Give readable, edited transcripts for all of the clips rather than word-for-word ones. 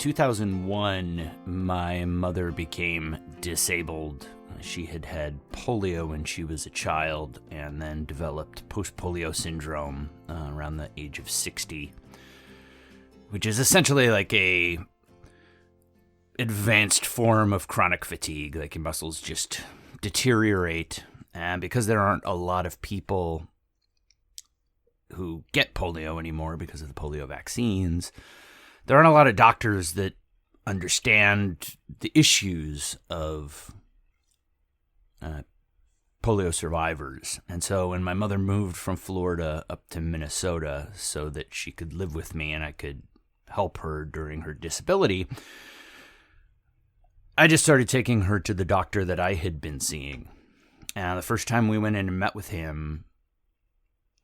2001, my mother became disabled. She had had polio when she was a child and then developed post-polio syndrome around the age of 60, which is essentially like a advanced form of chronic fatigue. Like your muscles just deteriorate. And because there aren't a lot of people who get polio anymore because of the polio vaccines, there aren't a lot of doctors that understand the issues of polio survivors. And so when my mother moved from Florida up to Minnesota so that she could live with me and I could help her during her disability, I just started taking her to the doctor that I had been seeing. And the first time we went in and met with him,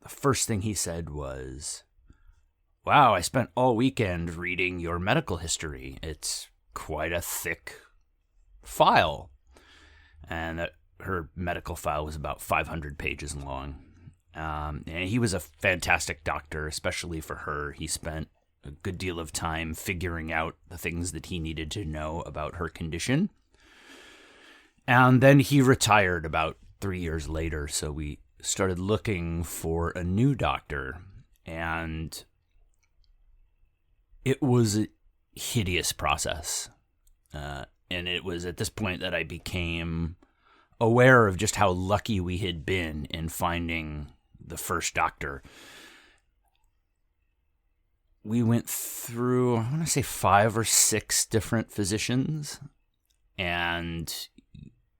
the first thing he said was, "Wow, I spent all weekend reading your medical history. It's quite a thick file." And her medical file was about 500 pages long. And he was a fantastic doctor, especially for her. He spent a good deal of time figuring out the things that he needed to know about her condition. And then he retired about 3 years later, so we started looking for a new doctor. And it was a hideous process. And it was at this point that I became aware of just how lucky we had been in finding the first doctor. We went through, I want to say 5 or 6 different physicians, and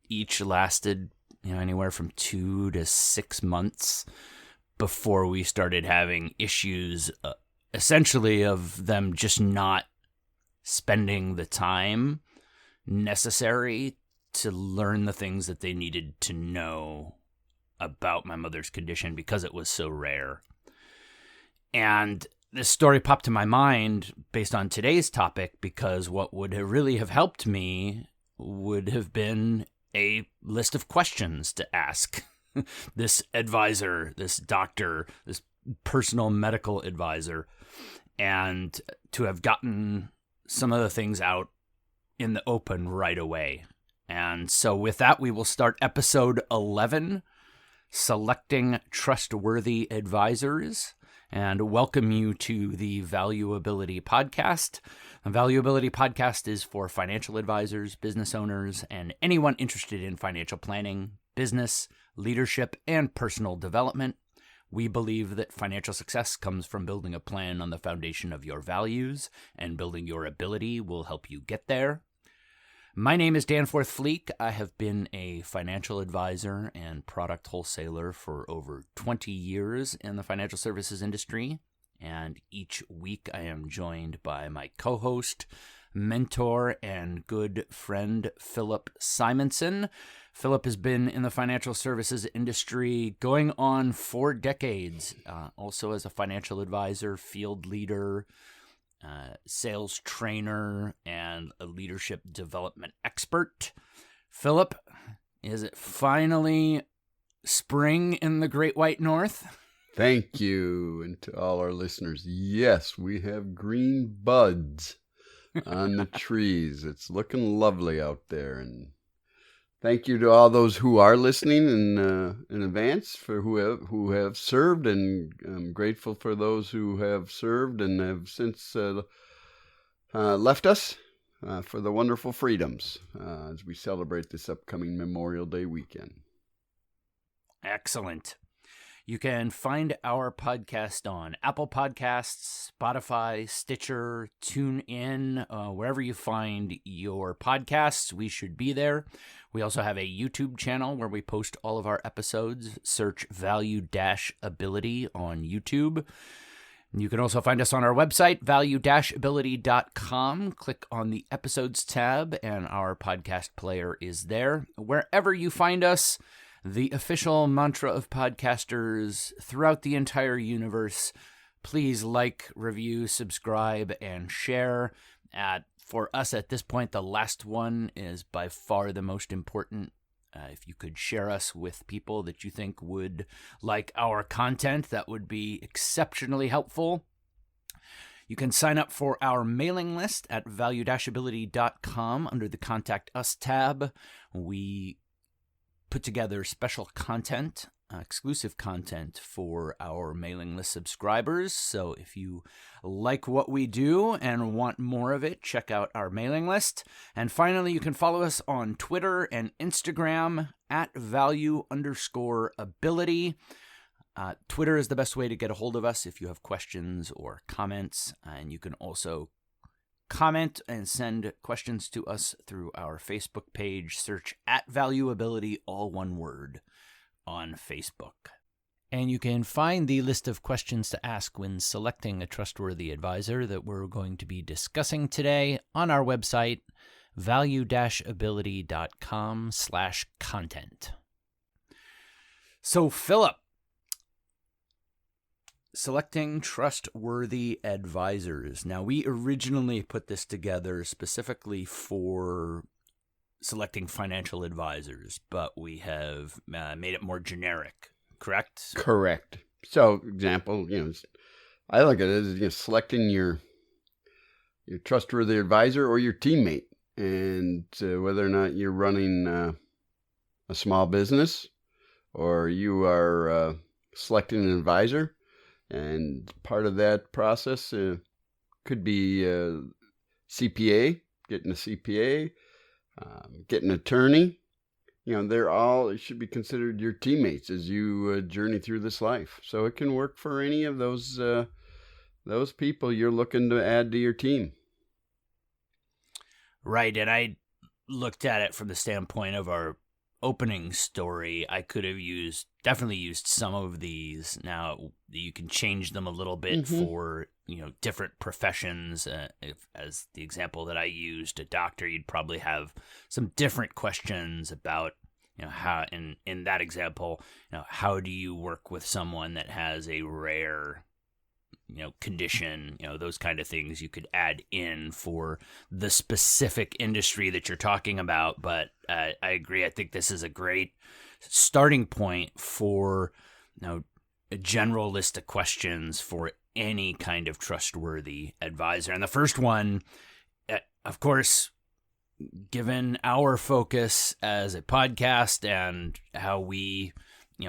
each lasted, anywhere from 2 to 6 months before we started having issues, essentially of them just not spending the time necessary to learn the things that they needed to know about my mother's condition because it was so rare. And this story popped to my mind based on today's topic because what would have really have helped me would have been a list of questions to ask this advisor, this doctor, this personal medical advisor, and to have gotten some of the things out in the open right away. And so with that, we will start episode 11, Selecting Trustworthy Advisors, and welcome you to the Valuability Podcast. The Valuability Podcast is for financial advisors, business owners, and anyone interested in financial planning, business, leadership, and personal development. We believe that financial success comes from building a plan on the foundation of your values, and building your ability will help you get there. My name is Danforth Fleek. I have been a financial advisor and product wholesaler for over 20 years in the financial services industry. And each week I am joined by my co-host, mentor, and good friend, Philip Simonson. Philip has been in the financial services industry going on 4 decades, also as a financial advisor, field leader, sales trainer, and a leadership development expert. Philip, is it finally spring in the Great White North? Thank you, and to all our listeners. Yes, we have green buds on the trees. It's looking lovely out there, and thank you to all those who are listening in advance for who have served, and I'm grateful for those who have served and have since left us for the wonderful freedoms as we celebrate this upcoming Memorial Day weekend. Excellent. You can find our podcast on Apple Podcasts, Spotify, Stitcher, TuneIn, wherever you find your podcasts. We should be there. We also have a YouTube channel where we post all of our episodes. Search Value-Ability on YouTube. You can also find us on our website, value-ability.com. Click on the episodes tab, and our podcast player is there. Wherever you find us, the official mantra of podcasters throughout the entire universe, please like, review, subscribe, and share. For us at this point, the last one is by far the most important. If you could share us with people that you think would like our content, that would be exceptionally helpful. You can sign up for our mailing list at value-ability.com under the Contact Us tab. We put together special content, exclusive content for our mailing list subscribers. So if you like what we do and want more of it, check out our mailing list. And finally, you can follow us on Twitter and Instagram at value_ability. Twitter is the best way to get a hold of us if you have questions or comments. And you can also comment and send questions to us through our Facebook page. Search at Valuability, all one word, on Facebook. And you can find the list of questions to ask when selecting a trustworthy advisor that we're going to be discussing today on our website, value-ability.com/content. So, Philip, selecting trustworthy advisors. Now, we originally put this together specifically for selecting financial advisors, but we have made it more generic, correct? Correct. So, example, I look at it as selecting your trustworthy advisor or your teammate, and whether or not you're running a small business or you are selecting an advisor. And part of that process could be CPA, getting a CPA, getting an attorney. It should be considered your teammates as you journey through this life. So it can work for any of those people you're looking to add to your team. Right, and I looked at it from the standpoint of our opening story. I could have definitely used some of these. Now you can change them a little bit for different professions. As the example that I used, a doctor, you'd probably have some different questions about how in that example, how do you work with someone that has a rare condition, those kind of things you could add in for the specific industry that you're talking about. But I agree. I think this is a great starting point for a general list of questions for any kind of trustworthy advisor. And the first one, of course, given our focus as a podcast and how we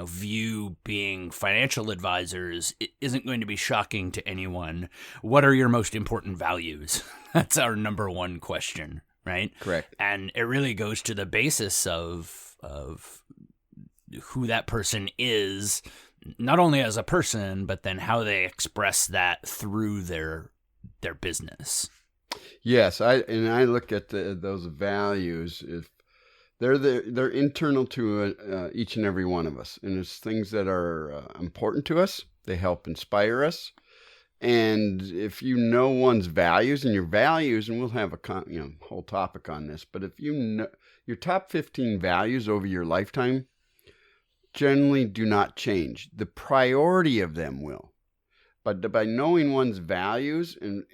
view being financial advisors, it isn't going to be shocking to anyone. What are your most important values? That's our number one question, right? Correct. And it really goes to the basis of who that person is, not only as a person, but then how they express that through their business. Yes, I look at those values. If they're internal to each and every one of us, and it's things that are important to us. They help inspire us, and if you know one's values and your values, and we'll have a whole topic on this, but if you know your top 15 values over your lifetime, generally do not change. The priority of them will, but by knowing one's values and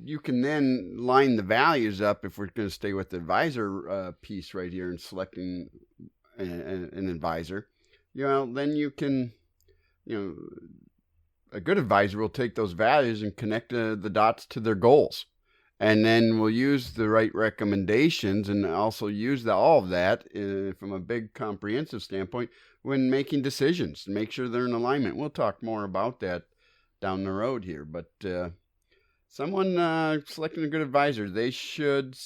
you can then line the values up. If we're going to stay with the advisor piece right here and selecting an advisor, then you can, a good advisor will take those values and connect the dots to their goals. And then we'll use the right recommendations and also use all of that from a big comprehensive standpoint when making decisions to make sure they're in alignment. We'll talk more about that down the road here, but someone selecting a good advisor, they should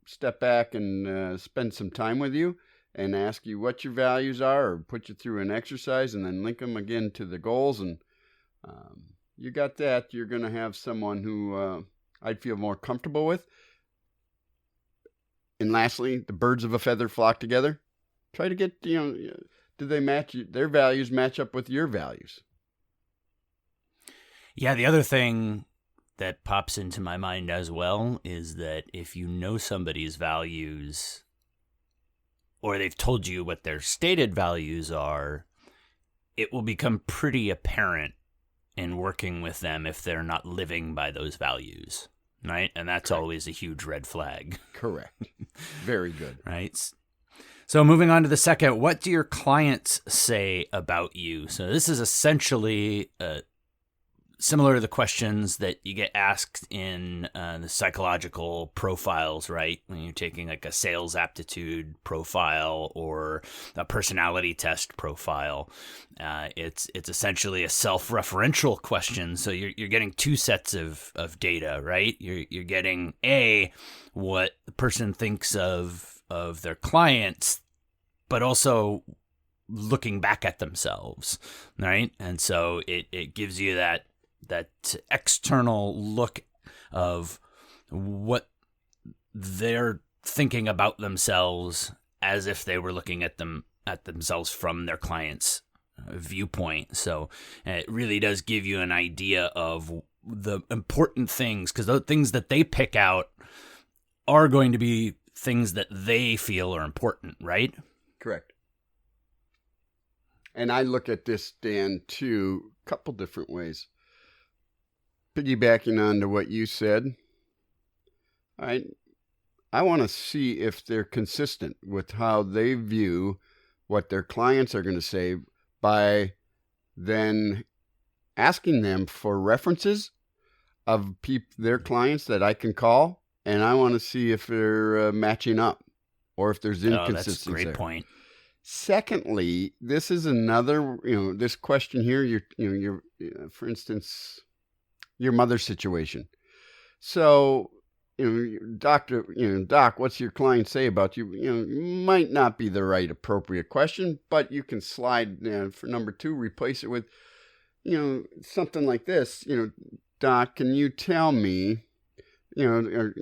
step back and spend some time with you and ask you what your values are, or put you through an exercise and then link them again to the goals. And you got that, you're going to have someone who I'd feel more comfortable with. And lastly, the birds of a feather flock together. Try to get, do they match, their values match up with your values? Yeah, the other thing that pops into my mind as well is that if you know somebody's values, or they've told you what their stated values are, it will become pretty apparent in working with them if they're not living by those values, right? And that's Correct. Always a huge red flag. Correct. Very good. Right? So moving on to the second, what do your clients say about you? So this is essentially similar to the questions that you get asked in the psychological profiles, right? When you're taking like a sales aptitude profile or a personality test profile, it's essentially a self-referential question. So you're getting two sets of data, right? You're getting what the person thinks of their clients, but also looking back at themselves, right? And so it gives you that external look of what they're thinking about themselves as if they were looking at themselves from their client's viewpoint. So it really does give you an idea of the important things, because the things that they pick out are going to be things that they feel are important, right? Correct. And I look at this, Dan, too, a couple different ways. Piggybacking on to what you said, I want to see if they're consistent with how they view what their clients are going to say by then asking them for references of their clients that I can call, and I want to see if they're matching up or if there's inconsistency. That's a great point. Secondly, this is another, this question here, you're for instance, your mother's situation. So, doc, what's your client say about you? Might not be the right appropriate question, but you can slide for number 2, replace it with, something like this. Doc, can you tell me, or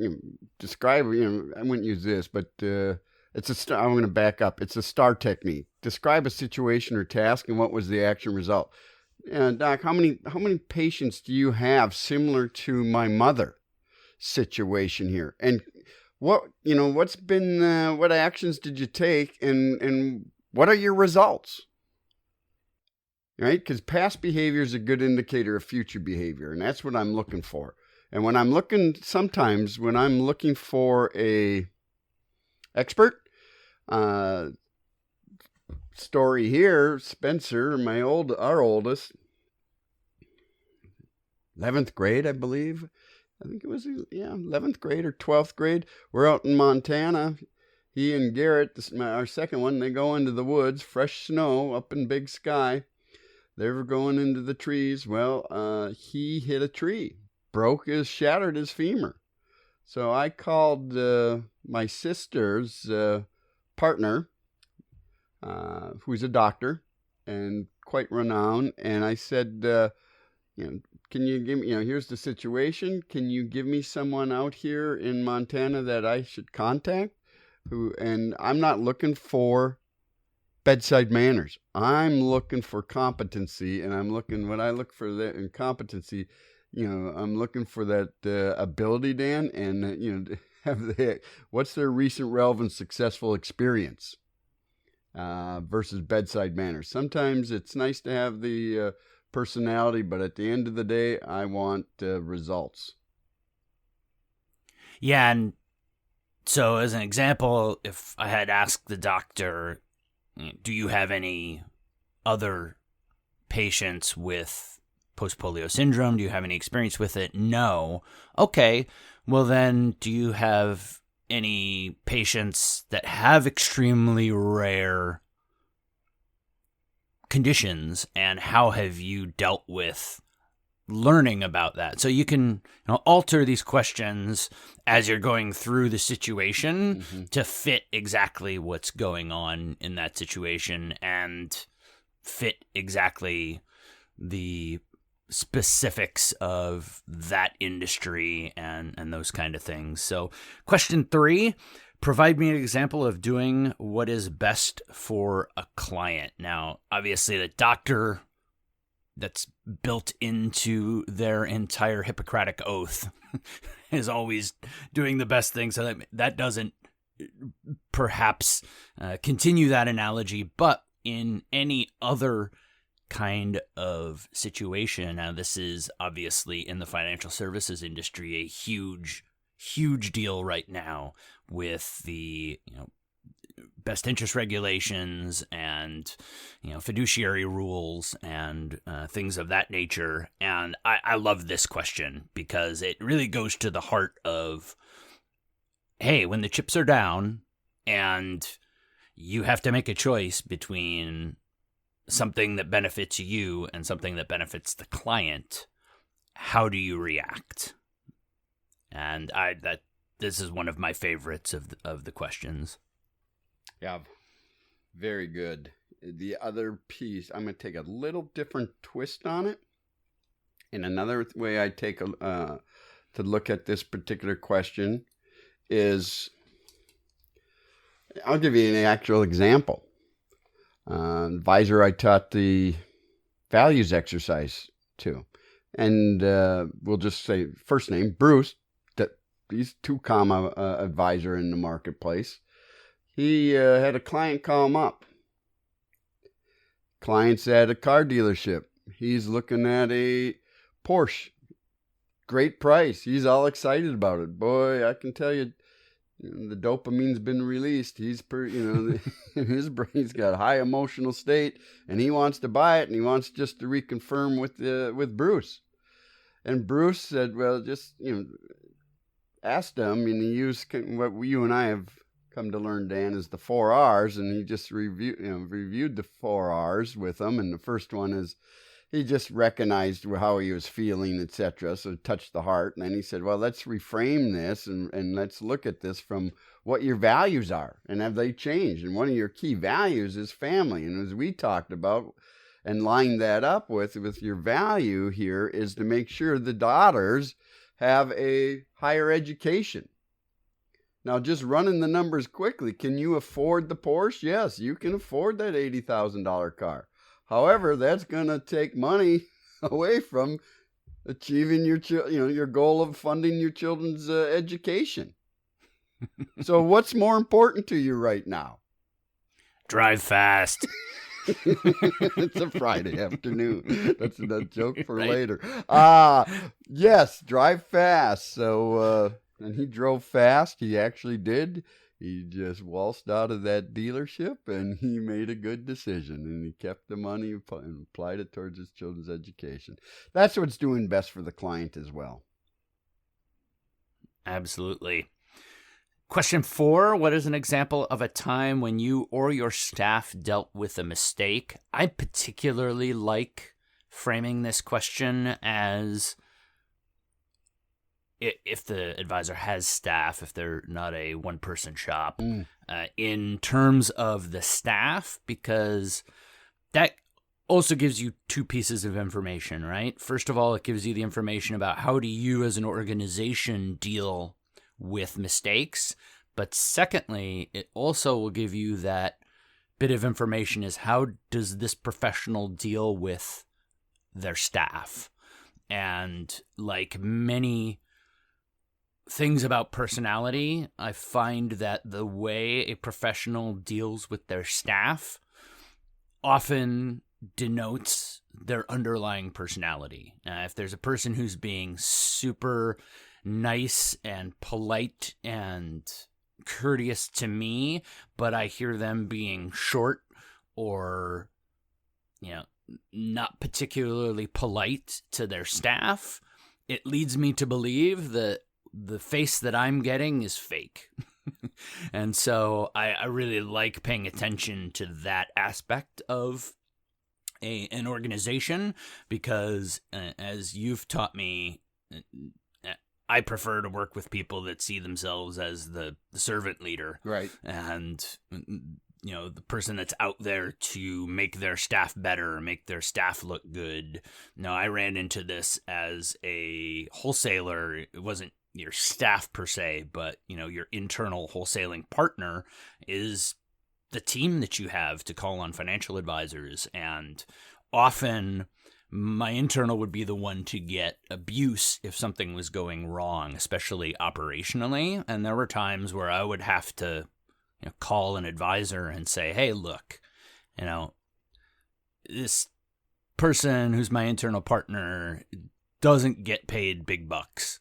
describe, I wouldn't use this, but I'm going to back up. It's a STAR technique. Describe a situation or task and what was the action result. Doc, how many patients do you have similar to my mother situation here? And what actions did you take, and what are your results? Right? Because past behavior is a good indicator of future behavior, and that's what I'm looking for. And when I'm looking for a expert, story here, Spencer, our oldest, 11th grade, I believe. I think it was, 11th grade or 12th grade. We're out in Montana. He and Garrett, our second one, they go into the woods, fresh snow up in Big Sky. They were going into the trees. Well, he hit a tree, shattered his femur. So I called my sister's partner, who's a doctor and quite renowned, and I said, can you give me, here's the situation. Can you give me someone out here in Montana that I should contact? And I'm not looking for bedside manners. I'm looking for competency, and when I look for that in competency, I'm looking for that ability, Dan, and what's their recent relevant successful experience versus bedside manners. Sometimes it's nice to have the personality, but at the end of the day, I want results. Yeah, and so as an example, if I had asked the doctor, do you have any other patients with post-polio syndrome? Do you have any experience with it? No. Okay, well then, do you have any patients that have extremely rare conditions, and how have you dealt with learning about that? So you can alter these questions as you're going through the situation to fit exactly what's going on in that situation and fit exactly the specifics of that industry and those kind of things. So question 3, provide me an example of doing what is best for a client. Now, obviously the doctor, that's built into their entire Hippocratic oath, is always doing the best thing. So that doesn't perhaps continue that analogy, but in any other kind of situation. Now, this is obviously in the financial services industry a huge deal right now with the best interest regulations and, fiduciary rules and things of that nature. And I love this question because it really goes to the heart of, hey, when the chips are down and you have to make a choice between something that benefits you and something that benefits the client, how do you react? And this is one of my favorites of the questions. Yeah, very good. The other piece, I'm going to take a little different twist on it. And another way I take to look at this particular question is, I'll give you an actual example. Advisor I taught the values exercise to. And we'll just say first name, Bruce. He's too calm advisor in the marketplace. He had a client call him up. Client's at a car dealership. He's looking at a Porsche. Great price. He's all excited about it. Boy, I can tell you, the dopamine's been released. He's his brain's got a high emotional state, and he wants to buy it, and he wants just to reconfirm with Bruce. And Bruce said, well, just asked him, and he used what you and I have come to learn, Dan, is the 4 R's, and he just reviewed the 4 R's with him. And the first one is he just recognized how he was feeling, etc. So it touched the heart. And then he said, well, let's reframe this and let's look at this from what your values are and have they changed. And one of your key values is family. And as we talked about and lined that up with your value here is to make sure the daughters have a higher education. Now, just running the numbers quickly, can you afford the Porsche? Yes, you can afford that $80,000 car. However, that's going to take money away from achieving your goal of funding your children's education. So what's more important to you right now? Drive fast. It's a Friday afternoon. That's a joke for later. Yes, drive fast. So, and he drove fast. He actually did. He just waltzed out of that dealership and he made a good decision. And he kept the money and applied it towards his children's education. That's what's doing best for the client as well. Absolutely. Question 4, what is an example of a time when you or your staff dealt with a mistake? I particularly like framing this question as if the advisor has staff, if they're not a one-person shop, in terms of the staff, because that also gives you 2 pieces of information, right? First of all, it gives you the information about how do you as an organization deal with mistakes. But secondly, it also will give you that bit of information is how does this professional deal with their staff? And like many things about personality, I find that the way a professional deals with their staff often denotes their underlying personality. If there's a person who's being super nice and polite and courteous to me, but I hear them being short or, not particularly polite to their staff, it leads me to believe that the face that I'm getting is fake. And so I really like paying attention to that aspect of an organization because, as you've taught me, I prefer to work with people that see themselves as the servant leader. Right. And, the person that's out there to make their staff better, make their staff look good. Now, I ran into this as a wholesaler. It wasn't your staff per se, but, your internal wholesaling partner is the team that you have to call on financial advisors. And often my internal would be the one to get abuse if something was going wrong, especially operationally. And there were times where I would have to call an advisor and say, hey, look, this person who's my internal partner doesn't get paid big bucks.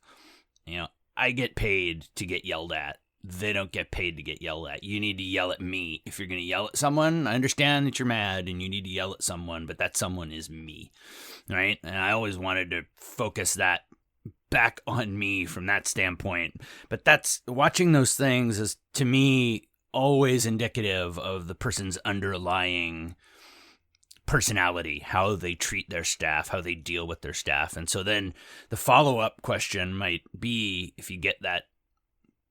I get paid to get yelled at they don't get paid to get yelled at. You need to yell at me. If you're going to yell at someone, I understand that you're mad and you need to yell at someone, but that someone is me, right? And I always wanted to focus that back on me from that standpoint. But that's watching those things is, to me, always indicative of the person's underlying personality, how they treat their staff, how they deal with their staff. And so then the follow-up question might be, if you get that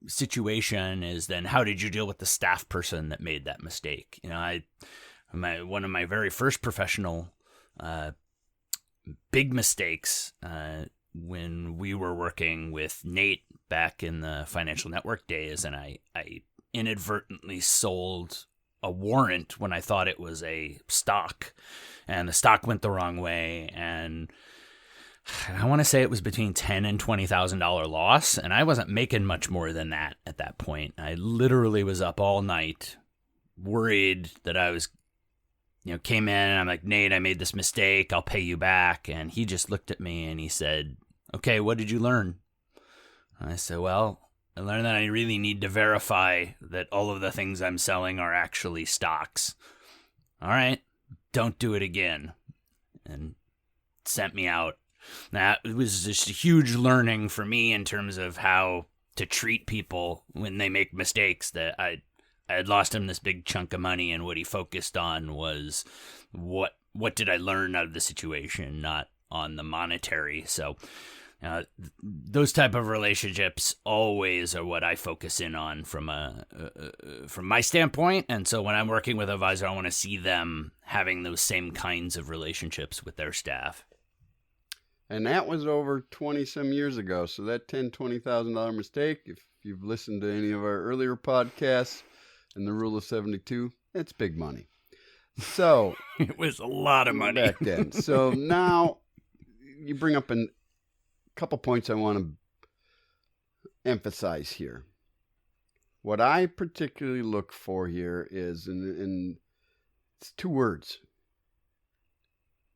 situation, is then how did you deal with the staff person that made that mistake? You know, one of my very first professional big mistakes when we were working with Nate back in the financial network days, and I inadvertently sold a warrant when I thought it was a stock, and the stock went the wrong way, and I want to say it was between $10,000 and $20,000 loss, and I wasn't making much more than that at that point. I literally was up all night, worried that I was, came in and I'm like, Nate, I made this mistake. I'll pay you back. And he just looked at me and he said, okay, what did you learn? And I said, well, I learned that I really need to verify that all of the things I'm selling are actually stocks. All right, don't do it again. And sent me out. That was just a huge learning for me in terms of how to treat people when they make mistakes. That I had lost him this big chunk of money, and what he focused on was what did I learn out of the situation, not on the monetary. So those type of relationships always are what I focus in on from my standpoint. And so when I'm working with an advisor, I want to see them having those same kinds of relationships with their staff. And that was over 20 some years ago. So that $20,000 mistake, if you've listened to any of our earlier podcasts and the rule of 72, it's big money. So it was a lot of money back then. So now you bring up a couple points I want to emphasize here. What I particularly look for here is in it's two words.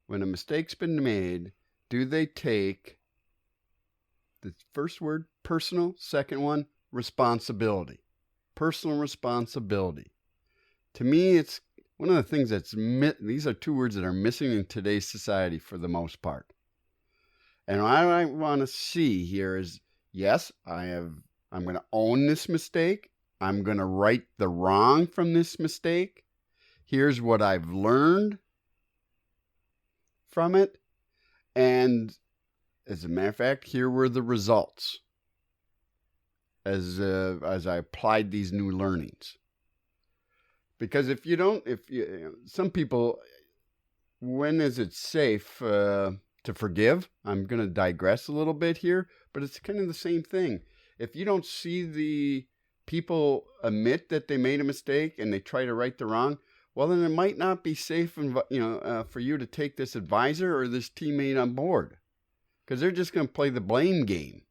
When a mistake's been made, do they take the first word, personal, second one, responsibility. Personal responsibility. To me, it's one of the things these are two words that are missing in today's society for the most part. And what I want to see here is, yes, I'm going to own this mistake. I'm going to right the wrong from this mistake. Here's what I've learned from it. And as a matter of fact, here were the results as I applied these new learnings. Because some people, when is it safe to forgive? I'm going to digress a little bit here, but it's kind of the same thing. If you don't see the people admit that they made a mistake and they try to right the wrong, well, then it might not be safe, for you to take this advisor or this teammate on board, because they're just going to play the blame game.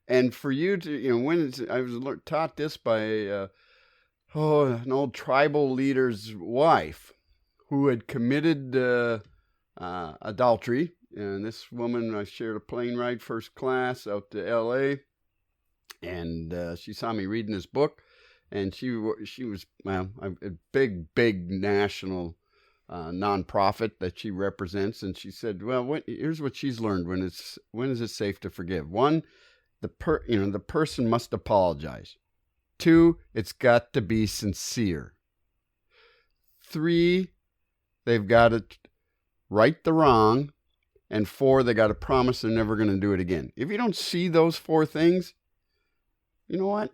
And for you to, I was taught this by an old tribal leader's wife who had committed adultery. And this woman, I shared a plane ride first class out to L.A., and she saw me reading this book. And she was a big national nonprofit that she represents. And she said, well, here's what she's learned when is it safe to forgive? One, the person must apologize. Two, it's got to be sincere. Three, they've got to right the wrong. And four, they got to promise they're never going to do it again. If you don't see those four things, you know what?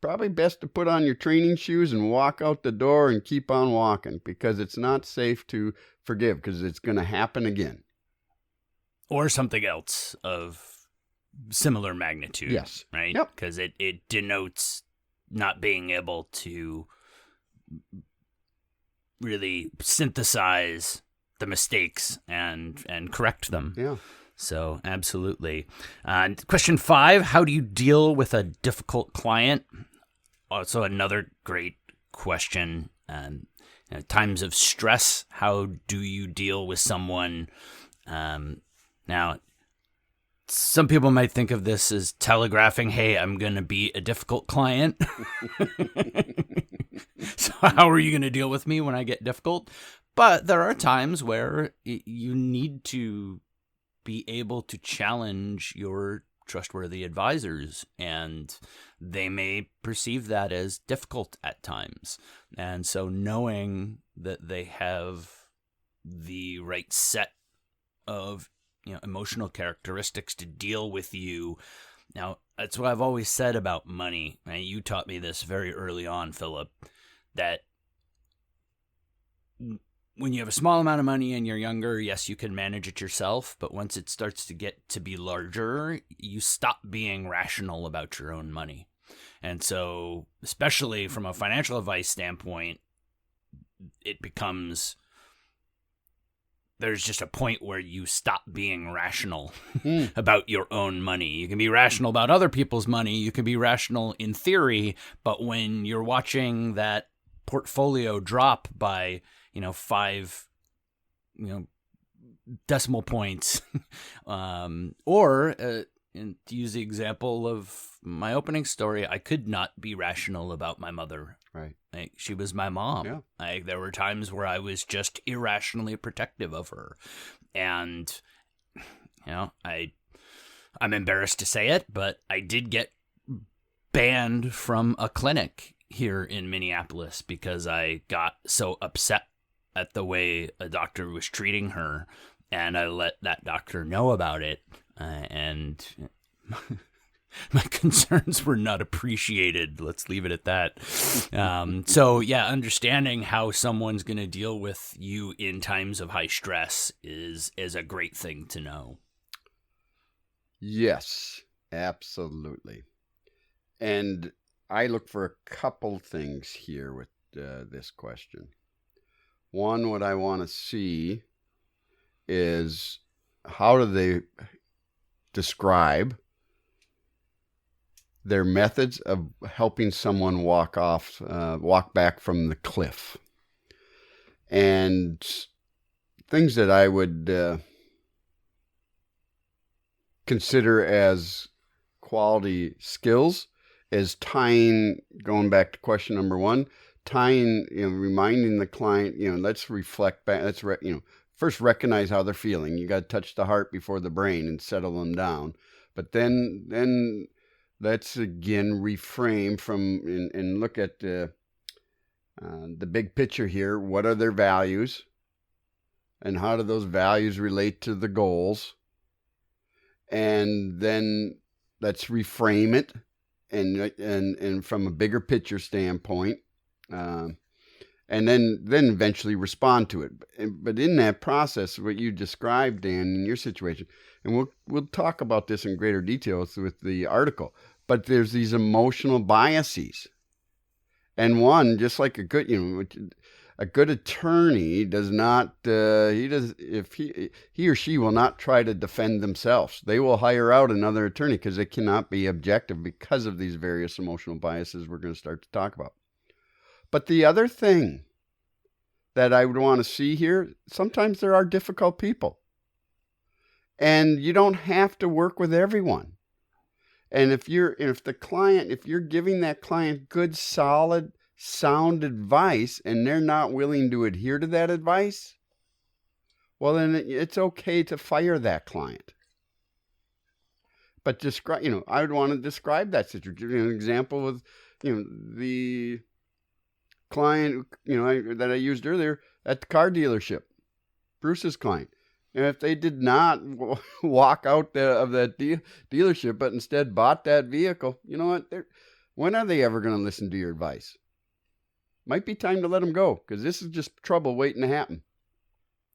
Probably best to put on your training shoes and walk out the door and keep on walking, because it's not safe to forgive, because it's going to happen again. Or something else of similar magnitude. Yes. Right? Yep. Because it denotes not being able to really synthesize the mistakes and correct them. Yeah. So, absolutely. Question 5, how do you deal with a difficult client? Also, another great question. Times of stress, how do you deal with someone? Now, Some people might think of this as telegraphing, hey, I'm going to be a difficult client. So how are you going to deal with me when I get difficult? But there are times where you need to be able to challenge your trustworthy advisors, and they may perceive that as difficult at times. And so knowing that they have the right set of emotional characteristics to deal with you. Now, that's what I've always said about money. And you taught me this very early on, Philip, that when you have a small amount of money and you're younger, yes, you can manage it yourself. But once it starts to get to be larger, you stop being rational about your own money. And so, especially from a financial advice standpoint, it becomes... there's just a point where you stop being rational about your own money. You can be rational about other people's money. You can be rational in theory, but when you're watching that portfolio drop by, 5, decimal points, or and to use the example of my opening story, I could not be rational about my mother. Right. She was my mom. Yeah. There were times where I was just irrationally protective of her. And, I'm embarrassed to say it, but I did get banned from a clinic here in Minneapolis because I got so upset at the way a doctor was treating her. And I let that doctor know about it. And my concerns were not appreciated. Let's leave it at that. So yeah, understanding how someone's going to deal with you in times of high stress is a great thing to know. Yes, absolutely. And I look for a couple things here with this question. One, what I want to see is how do they describe their methods of helping someone walk back from the cliff. And things that I would consider as quality skills is going back to question number 1, reminding the client, let's reflect back, first recognize how they're feeling. You got to touch the heart before the brain and settle them down. But then let's again reframe and look at the big picture here. What are their values? And how do those values relate to the goals? And then let's reframe it and from a bigger picture standpoint. And then eventually respond to it. But in that process, what you described, Dan, in your situation, and we'll talk about this in greater detail with the article, but there's these emotional biases. And one, just like a good attorney does not, if he or she will not try to defend themselves. They will hire out another attorney because they cannot be objective because of these various emotional biases we're going to start to talk about. But the other thing that I would want to see here, sometimes there are difficult people. And you don't have to work with everyone. And if you're giving that client good, solid, sound advice and they're not willing to adhere to that advice, well, then it's okay to fire that client. But I would want to describe that situation. An example with, the client, that I used earlier at the car dealership, Bruce's client. And if they did not walk out of that dealership, but instead bought that vehicle, you know what? When are they ever going to listen to your advice? Might be time to let them go, because this is just trouble waiting to happen.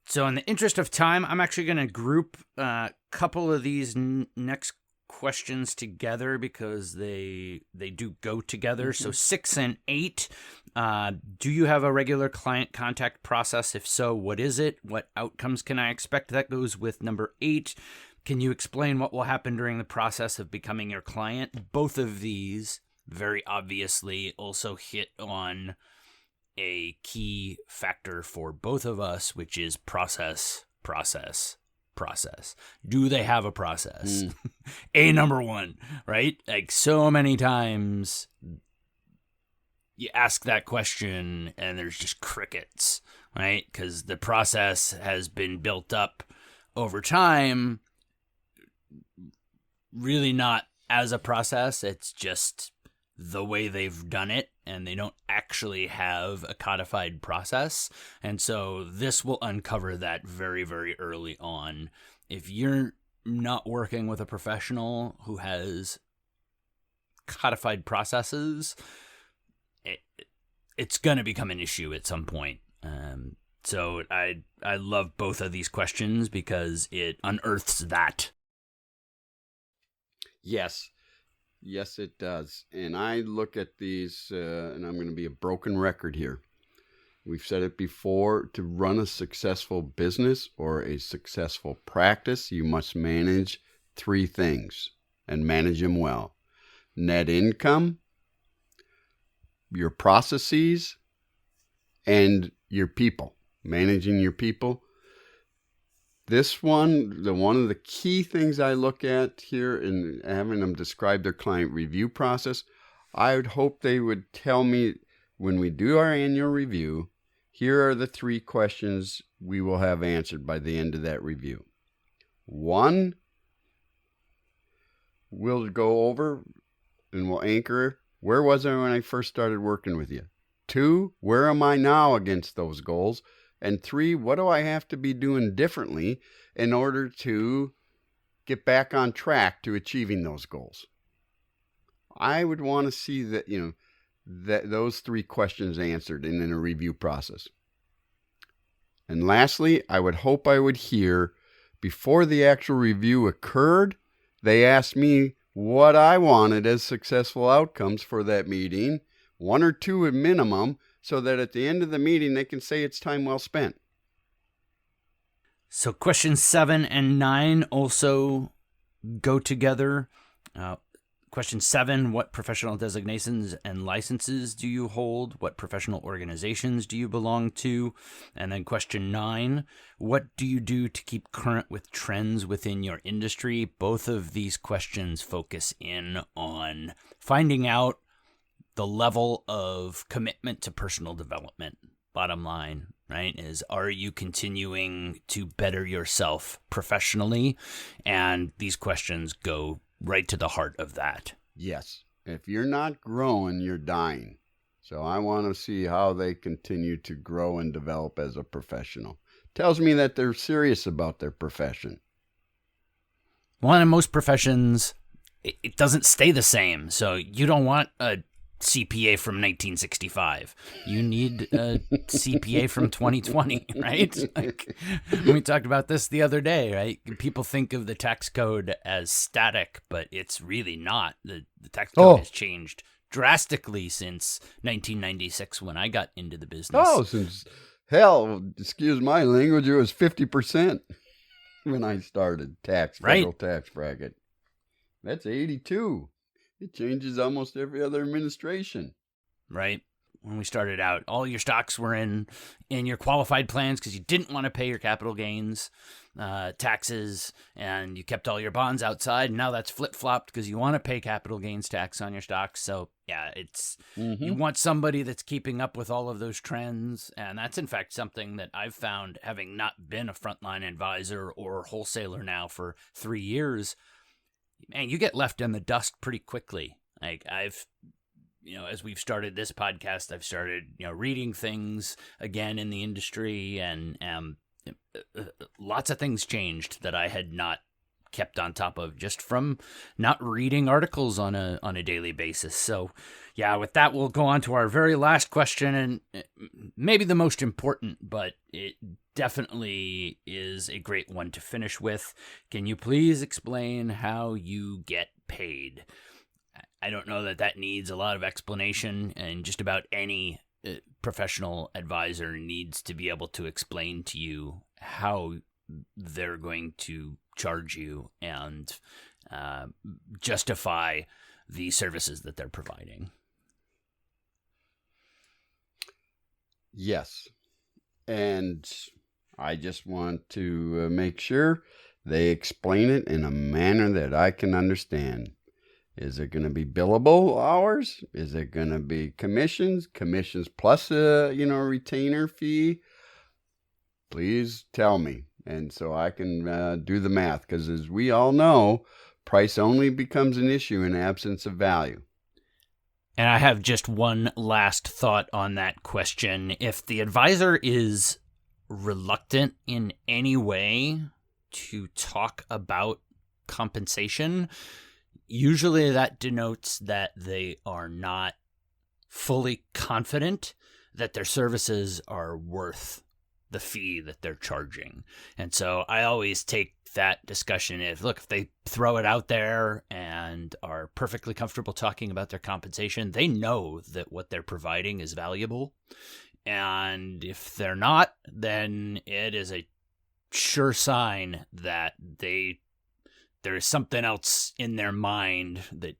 So in the interest of time, I'm actually going to group a couple of these next questions together because they do go together. Mm-hmm. So 6 and 8, do you have a regular client contact process? If so, what is it? What outcomes can I expect? That goes with number 8. Can you explain what will happen during the process of becoming your client? Both of these very obviously also hit on a key factor for both of us, which is process. process? Do they have a process? A number one, right? Like so many times you ask that question and there's just crickets, right? Because the process has been built up over time, really not as a process. It's just the way they've done it, and they don't actually have a codified process. And so this will uncover that very, very early on. If you're not working with a professional who has codified processes, it's going to become an issue at some point. So I love both of these questions because it unearths that. Yes. Yes, it does. And I look at these, and I'm going to be a broken record here. We've said it before, to run a successful business or a successful practice, you must manage 3 things and manage them well. Net income, your processes, and your people. Managing your people. This one of the key things I look at here in having them describe their client review process, I would hope they would tell me when we do our annual review, here are the 3 questions we will have answered by the end of that review. 1, we'll go over and we'll anchor, where was I when I first started working with you? 2, where am I now against those goals? And 3, what do I have to be doing differently in order to get back on track to achieving those goals? I would want to see that, that those 3 questions answered in a review process. And lastly, I would hope I would hear before the actual review occurred, they asked me what I wanted as successful outcomes for that meeting, 1 or 2 at minimum, so that at the end of the meeting, they can say it's time well spent. So questions 7 and 9 also go together. Question 7, what professional designations and licenses do you hold? What professional organizations do you belong to? And then question 9, what do you do to keep current with trends within your industry? Both of these questions focus in on finding out the level of commitment to personal development. Bottom line, right, is are you continuing to better yourself professionally? And these questions go right to the heart of that. Yes. If you're not growing, you're dying. So I want to see how they continue to grow and develop as a professional. Tells me that they're serious about their profession. Well, in most professions, it doesn't stay the same. So you don't want a CPA from 1965. You need a CPA from 2020, right? Like, we talked about this the other day, right? People think of the tax code as static, but it's really not. The tax code has changed drastically since 1996 when I got into the business. Since hell, excuse my language, it was 50% when I started federal tax bracket. That's 82. It changes almost every other administration. Right. When we started out, all your stocks were in your qualified plans because you didn't want to pay your capital gains taxes, and you kept all your bonds outside. And now that's flip-flopped because you want to pay capital gains tax on your stocks. So, yeah, you want somebody that's keeping up with all of those trends. And that's, in fact, something that I've found, having not been a frontline advisor or wholesaler now for 3 years. Man, you get left in the dust pretty quickly. Like as we've started this podcast, I've started, reading things again in the industry, and lots of things changed that I had not kept on top of just from not reading articles on a daily basis. So, yeah, with that, we'll go on to our very last question, and maybe the most important, but it definitely is a great one to finish with. Can you please explain how you get paid? I don't know that needs a lot of explanation, and just about any professional advisor needs to be able to explain to you how they're going to charge you and justify the services that they're providing. Yes. And I just want to make sure They explain it in a manner that I can understand. Is it going to be billable hours? Is it going to be commissions? Commissions plus a retainer fee? Please tell me, and so I can do the math. Because as we all know, price only becomes an issue in absence of value. And I have just one last thought on that question. If the advisor is reluctant in any way to talk about compensation, usually that denotes that they are not fully confident that their services are worth the fee that they're charging. And so I always take that discussion as, look, if they throw it out there and are perfectly comfortable talking about their compensation, they know that what they're providing is valuable. And if they're not, then it is a sure sign that there is something else in their mind that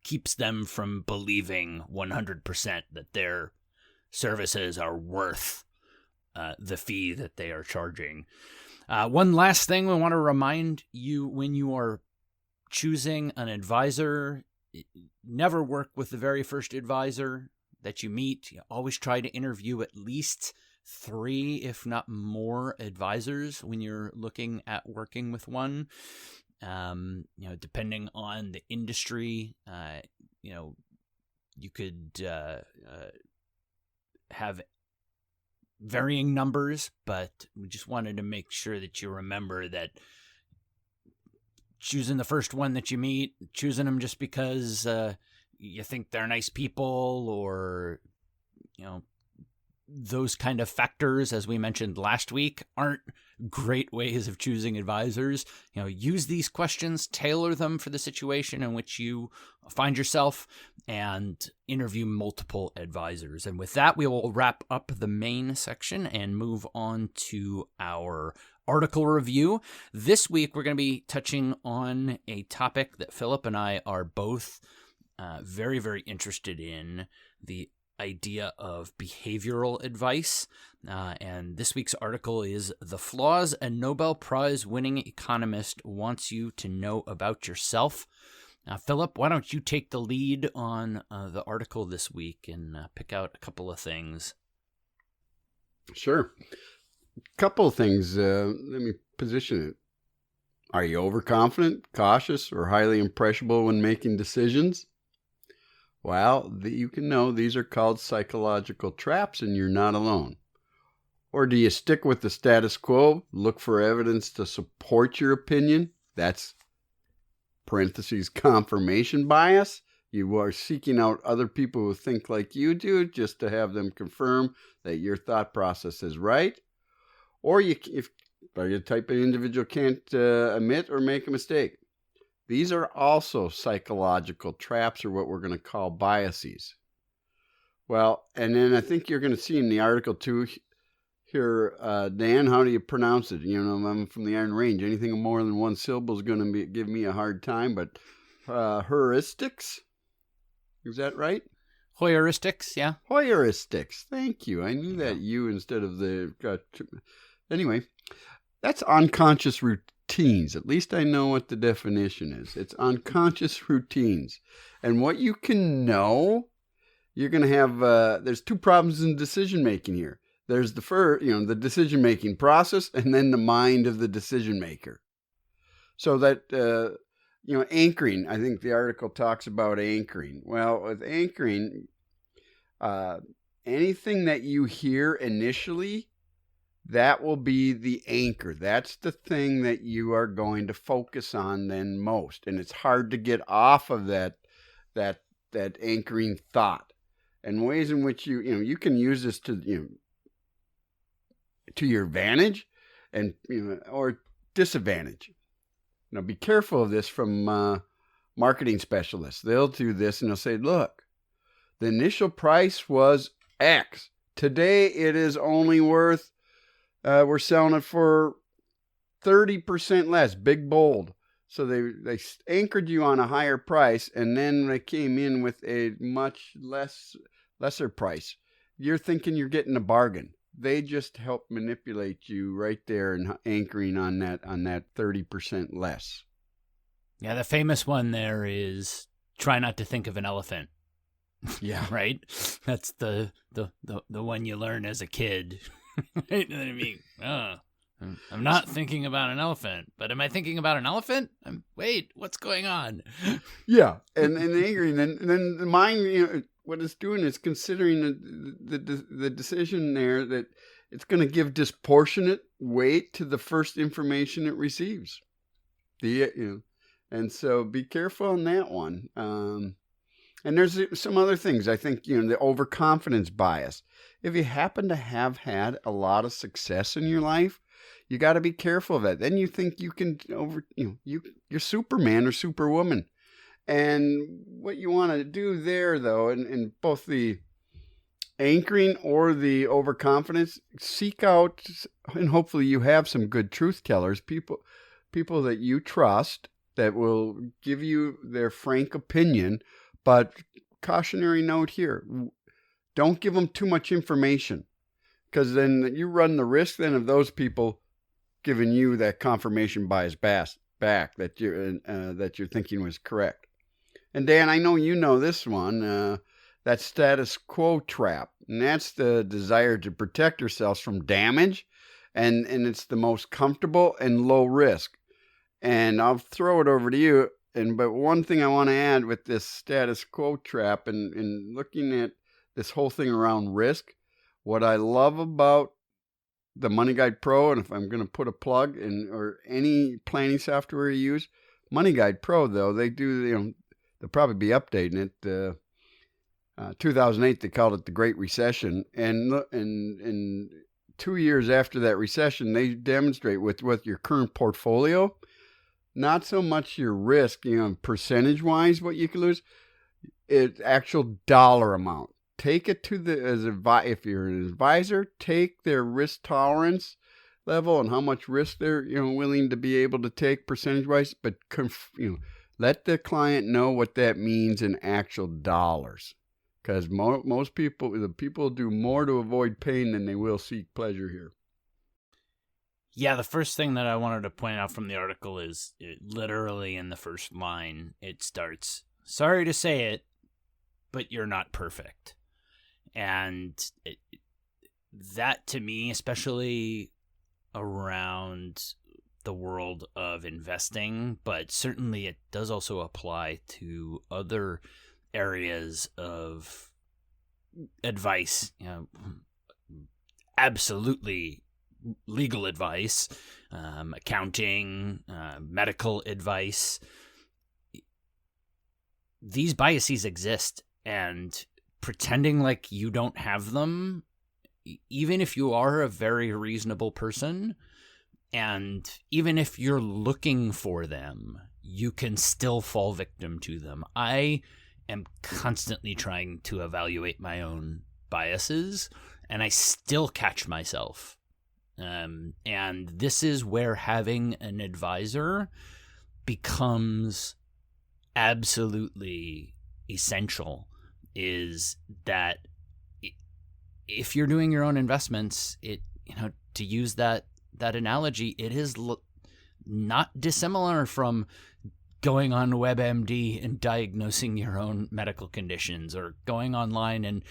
keeps them from believing 100% that their services are worth the fee that they are charging. One last thing we want to remind you: when you are choosing an advisor, never work with the very first advisor that you meet. You always try to interview at least 3, if not more, advisors when you're looking at working with one. Depending on the industry, you could have varying numbers, but we just wanted to make sure that you remember that choosing the first one that you meet, choosing them just because you think they're nice people, or those kind of factors, as we mentioned last week, aren't great ways of choosing advisors. Use these questions, tailor them for the situation in which you find yourself, and interview multiple advisors. And with that, we will wrap up the main section and move on to our article review. This week, we're going to be touching on a topic that Philip and I are both very, very interested in: the idea of behavioral advice. And this week's article is "The Flaws a Nobel Prize-winning economist wants you to know about yourself." Philip, why don't you take the lead on the article this week and pick out a couple of things? Sure. Couple of things. Let me position it. Are you overconfident, cautious, or highly impressionable when making decisions? Well, you can know these are called psychological traps, and you're not alone. Or do you stick with the status quo, look for evidence to support your opinion? That's parentheses confirmation bias. You are seeking out other people who think like you do just to have them confirm that your thought process is right. Or if you're the type of individual can't admit or make a mistake. These are also psychological traps, or what we're going to call biases. Well, and then I think you're going to see in the article too here, Dan, how do you pronounce it? I'm from the Iron Range. Anything more than one syllable is going to give me a hard time, but heuristics? Is that right? Heuristics, yeah. Heuristics. Thank you. I knew that you instead of the... Anyway, that's unconscious routines. At least I know what the definition is. It's unconscious routines. And what you can know, you're going to have... there's 2 problems in decision-making here. There's the decision-making process, and then the mind of the decision-maker. So that... anchoring, I think the article talks about anchoring. Well, with anchoring, anything that you hear initially, that will be the anchor. That's the thing that you are going to focus on then most. And it's hard to get off of that anchoring thought. And ways in which you can use this to your advantage and or disadvantage. Now, be careful of this from marketing specialists. They'll do this and they'll say, look, the initial price was X. Today, it is only worth, we're selling it for 30% less, big bold. So they anchored you on a higher price, and then they came in with a much lesser price. You're thinking you're getting a bargain. they just help manipulate you right there and anchoring on that 30% less. Yeah, the famous one there is try not to think of an elephant. Yeah. Right? That's the one you learn as a kid. Right? I mean, I'm not thinking about an elephant, but am I thinking about an elephant? Wait, what's going on? Yeah, and anchoring, and then the mind, what it's doing is considering the decision there that it's going to give disproportionate weight to the first information it receives. And so be careful on that one. And there's some other things. I think, the overconfidence bias. If you happen to have had a lot of success in your life, you got to be careful of that. Then you think you can you're Superman or Superwoman. And what you want to do there, though, in both the anchoring or the overconfidence, seek out, and hopefully you have some good truth tellers, people that you trust that will give you their frank opinion. But cautionary note here, don't give them too much information, because then you run the risk then of those people giving you that confirmation bias back that you're thinking was correct. And Dan, I know you know this one, that status quo trap, and that's the desire to protect ourselves from damage, and it's the most comfortable and low risk. And I'll throw it over to you. But one thing I want to add with this status quo trap and looking at this whole thing around risk, what I love about the Money Guide Pro, and if I'm going to put a plug in, or any planning software you use, Money Guide Pro, though, they do, they'll probably be updating it. 2008, they called it the Great Recession. And 2 years after that recession, they demonstrate with your current portfolio, not so much your risk, percentage-wise, what you can lose, it's actual dollar amount. Take it to if you're an advisor, take their risk tolerance level and how much risk they're willing to be able to take percentage-wise, but let the client know what that means in actual dollars, because most people do more to avoid pain than they will seek pleasure here. Yeah, the first thing that I wanted to point out from the article is literally in the first line, it starts, "Sorry to say it, but you're not perfect." And that to me, especially around the world of investing, but certainly it does also apply to other areas of advice, absolutely legal advice, accounting, medical advice. These biases exist, and pretending like you don't have them, even if you are a very reasonable person, and even if you're looking for them, you can still fall victim to them. I am constantly trying to evaluate my own biases, and I still catch myself. And this is where having an advisor becomes absolutely essential, is that if you're doing your own investments, to use that analogy, it is not dissimilar from going on WebMD and diagnosing your own medical conditions, or going online and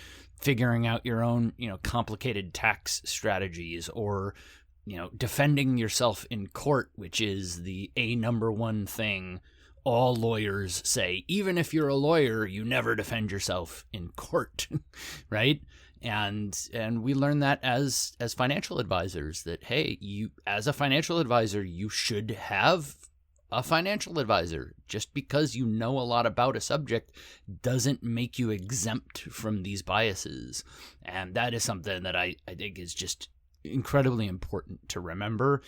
figuring out your own, complicated tax strategies, or, defending yourself in court, which is the number one thing all lawyers say. Even if you're a lawyer, you never defend yourself in court, right? And we learn that as financial advisors, that, hey, you, as a financial advisor, you should have a financial advisor. Just because you know a lot about a subject doesn't make you exempt from these biases. And that is something that I think is just incredibly important to remember.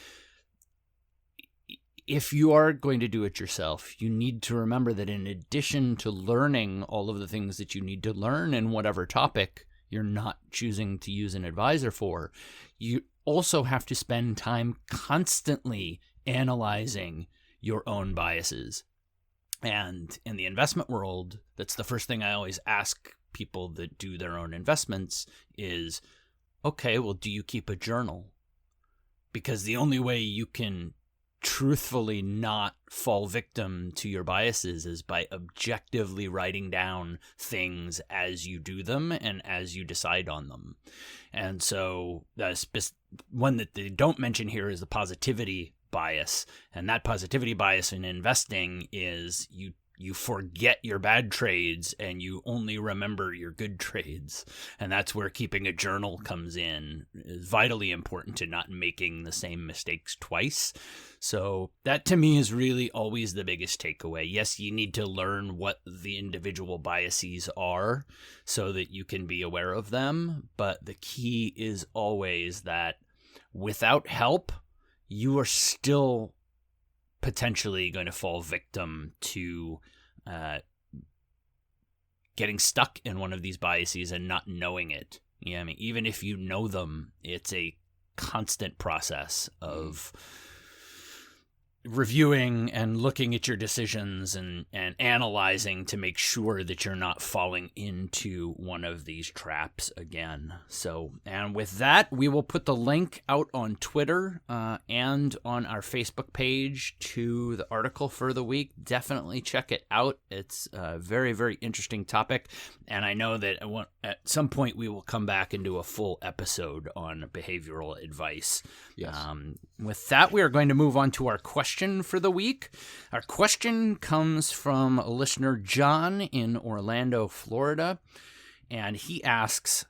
If you are going to do it yourself, you need to remember that in addition to learning all of the things that you need to learn in whatever topic you're not choosing to use an advisor for, you also have to spend time constantly analyzing your own biases. And in the investment world, that's the first thing I always ask people that do their own investments is, okay, well, do you keep a journal? Because the only way you can truthfully not fall victim to your biases is by objectively writing down things as you do them and as you decide on them. And so one that they don't mention here is the positivity bias. And that positivity bias in investing is you forget your bad trades and you only remember your good trades. And that's where keeping a journal comes in. It's vitally important to not making the same mistakes twice. So that to me is really always the biggest takeaway. Yes, you need to learn what the individual biases are so that you can be aware of them. But the key is always that without help, you are still potentially going to fall victim to getting stuck in one of these biases and not knowing it. Yeah, I mean, even if you know them, it's a constant process of reviewing and looking at your decisions and analyzing to make sure that you're not falling into one of these traps again. So, and with that, we will put the link out on Twitter and on our Facebook page to the article for the week. Definitely check it out. It's a very, very interesting topic. And I know that at some point we will come back and do a full episode on behavioral advice. Yes. With that, we are going to move on to our question for the week. Our question comes from listener John in Orlando, Florida, and he asks,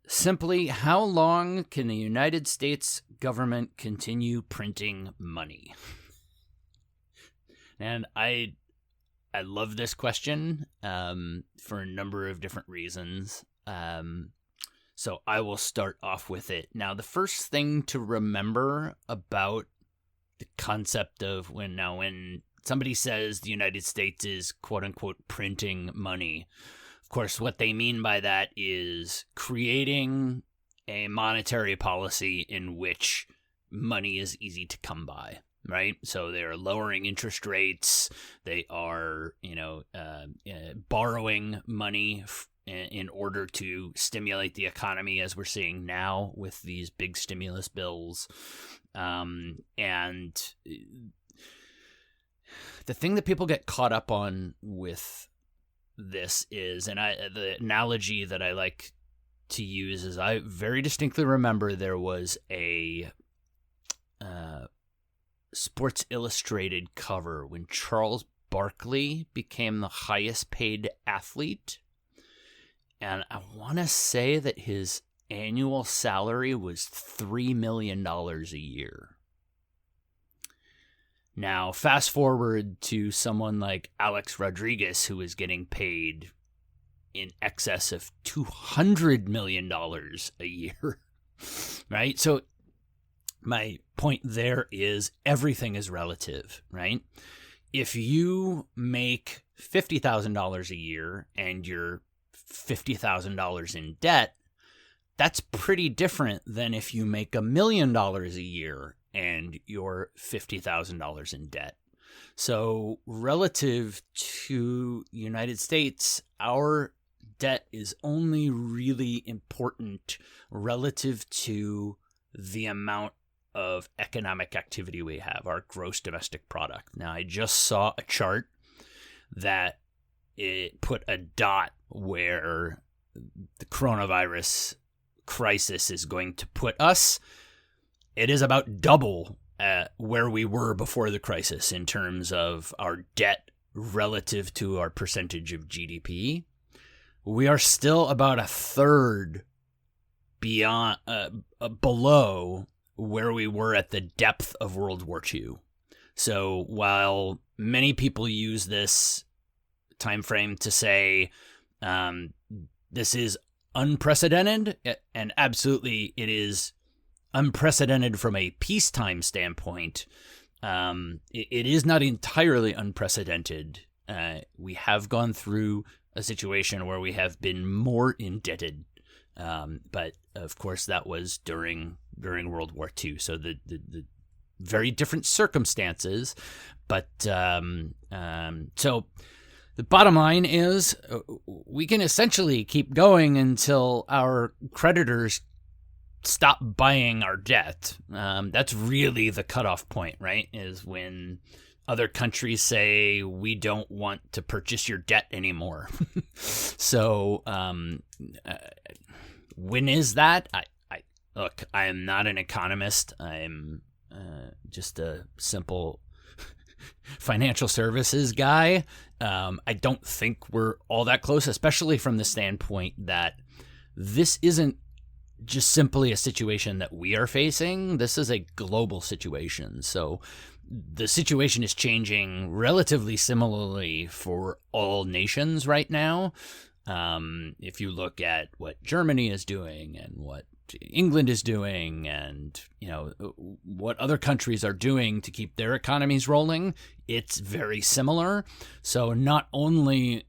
simply, how long can the United States government continue printing money? And I love this question for a number of different reasons. So I will start off with it. Now, the first thing to remember about the concept of when somebody says the United States is quote unquote printing money, of course, what they mean by that is creating a monetary policy in which money is easy to come by, right? So they're lowering interest rates. They are, borrowing money in order to stimulate the economy, as we're seeing now with these big stimulus bills. And the thing that people get caught up on with this is, and the analogy that I like to use is, I very distinctly remember there was a Sports Illustrated cover when Charles Barkley became the highest paid athlete. And I want to say that his annual salary was $3 million a year. Now, fast forward to someone like Alex Rodriguez, who is getting paid in excess of $200 million a year, right? So my point there is everything is relative, right? If you make $50,000 a year and you're $50,000 in debt, that's pretty different than if you make $1 million a year and you're $50,000 in debt. So relative to the United States, our debt is only really important relative to the amount of economic activity we have, our gross domestic product. Now, I just saw a chart that it put a dot where the coronavirus crisis is going to put us. It is about double where we were before the crisis in terms of our debt relative to our percentage of GDP. We are still about a third beyond below where we were at the depth of World War II. So while many people use this time frame to say this is unprecedented, and absolutely it is unprecedented from a peacetime standpoint, it is not entirely unprecedented. We have gone through a situation where we have been more indebted, but of course that was during World War II, so the very different circumstances. But so the bottom line is we can essentially keep going until our creditors stop buying our debt. That's really the cutoff point, right? Is when other countries say, we don't want to purchase your debt anymore. So when is that? Look, I am not an economist. I'm just a simple financial services guy. I don't think we're all that close, especially from the standpoint that this isn't just simply a situation that we are facing. This is a global situation. So the situation is changing relatively similarly for all nations right now. If you look at what Germany is doing and what England is doing and, what other countries are doing to keep their economies rolling, it's very similar. So not only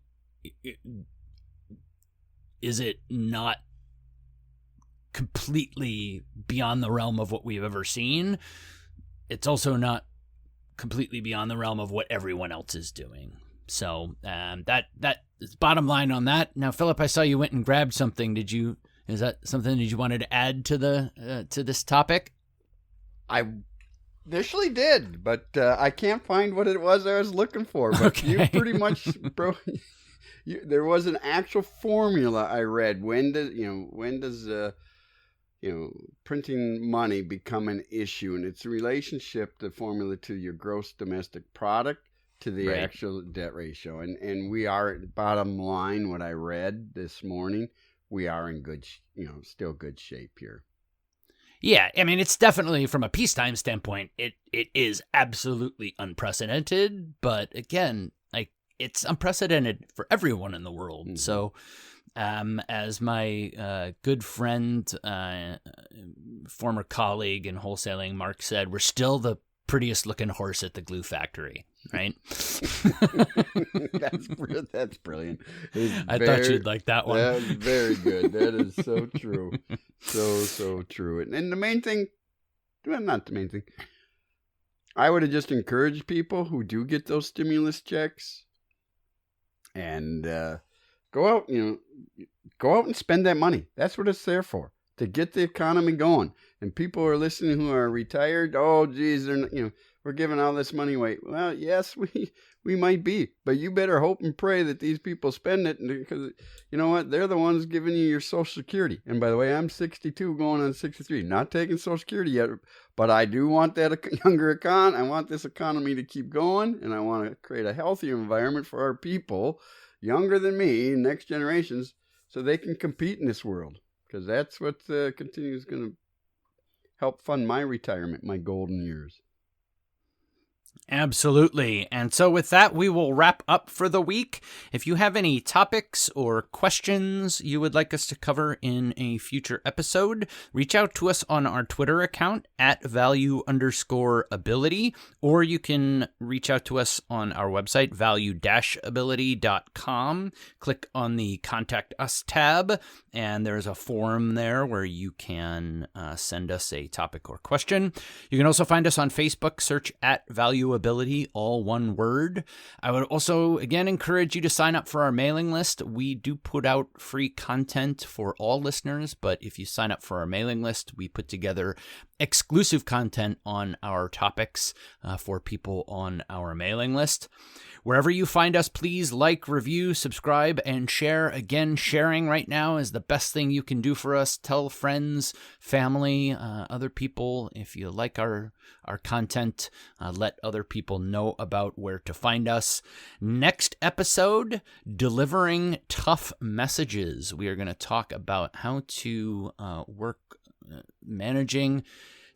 is it not completely beyond the realm of what we've ever seen, it's also not completely beyond the realm of what everyone else is doing. So that is bottom line on that. Now, Philip, I saw you went and grabbed something. Is that something that you wanted to add to this topic? I initially did, but I can't find what it was I was looking for. But Okay. You pretty much, bro. There was an actual formula I read. When does printing money become an issue? And it's a relationship, the formula, to your gross domestic product to the Right. actual debt ratio. And we are, bottom line, what I read this morning, we are in still good shape here. Yeah, I mean, it's definitely, from a peacetime standpoint, it is absolutely unprecedented. But again, it's unprecedented for everyone in the world. Mm-hmm. So as my good friend, former colleague in wholesaling, Mark, said, we're still the prettiest looking horse at the glue factory, right? That's brilliant. I thought you'd like that one. That's very good. That is so true. So true. And the main thing, well, not the main thing, I would have just encouraged people who do get those stimulus checks and go out and spend that money. That's what it's there for, to get the economy going. And people who are listening who are retired, oh, geez, we're giving all this money away. Well, yes, we might be, but you better hope and pray that these people spend it, because you know what? They're the ones giving you your Social Security. And by the way, I'm 62 going on 63, not taking Social Security yet, but I do want that younger I want this economy to keep going, and I want to create a healthier environment for our people younger than me, next generations, so they can compete in this world, because that's what continues going to help fund my retirement, my golden years. Absolutely. And so with that, we will wrap up for the week. If you have any topics or questions you would like us to cover in a future episode, reach out to us on our Twitter account at value_ability, or you can reach out to us on our website, value-ability.com. Click on the Contact Us tab, and there's a form there where you can send us a topic or question. You can also find us on Facebook, search at Value Ability, all one word. I would also, again, encourage you to sign up for our mailing list. We do put out free content for all listeners, but if you sign up for our mailing list, we put together exclusive content on our topics for people on our mailing list. Wherever you find us, please like, review, subscribe, and share. Again, sharing right now is the best thing you can do for us. Tell friends, family, other people. If you like our content, let other people know about where to find us. Next episode, delivering tough messages. We are going to talk about how to work managing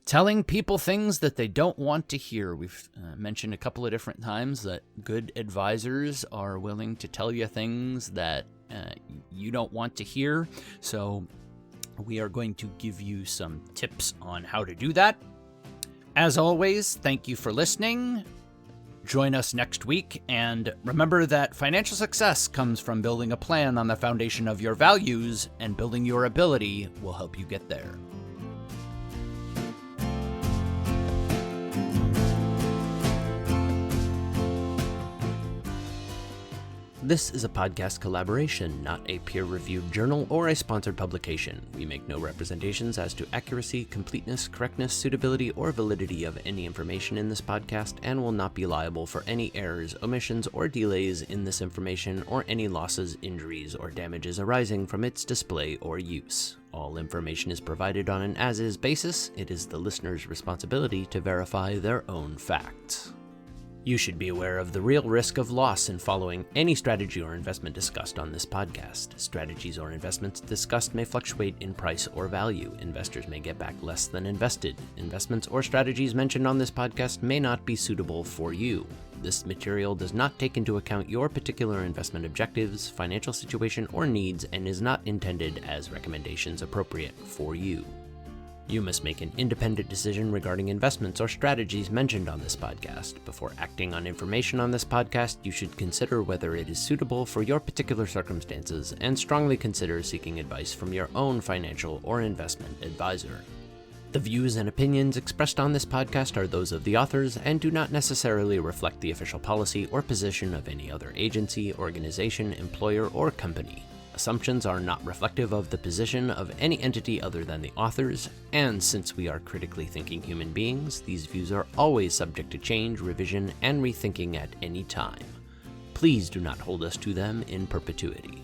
telling people things that they don't want to hear. We've mentioned a couple of different times that good advisors are willing to tell you things that you don't want to hear. So we are going to give you some tips on how to do that. As always, thank you for listening. Join us next week, and remember that financial success comes from building a plan on the foundation of your values, and building your ability will help you get there. This is a podcast collaboration, not a peer-reviewed journal or a sponsored publication. We make no representations as to accuracy, completeness, correctness, suitability, or validity of any information in this podcast and will not be liable for any errors, omissions, or delays in this information or any losses, injuries, or damages arising from its display or use. All information is provided on an as-is basis. It is the listener's responsibility to verify their own facts. You should be aware of the real risk of loss in following any strategy or investment discussed on this podcast. Strategies or investments discussed may fluctuate in price or value. Investors may get back less than invested. Investments or strategies mentioned on this podcast may not be suitable for you. This material does not take into account your particular investment objectives, financial situation, or needs and is not intended as recommendations appropriate for you. You must make an independent decision regarding investments or strategies mentioned on this podcast. Before acting on information on this podcast, you should consider whether it is suitable for your particular circumstances and strongly consider seeking advice from your own financial or investment advisor. The views and opinions expressed on this podcast are those of the authors and do not necessarily reflect the official policy or position of any other agency, organization, employer, or company. Assumptions are not reflective of the position of any entity other than the authors, and since we are critically thinking human beings, these views are always subject to change, revision, and rethinking at any time. Please do not hold us to them in perpetuity.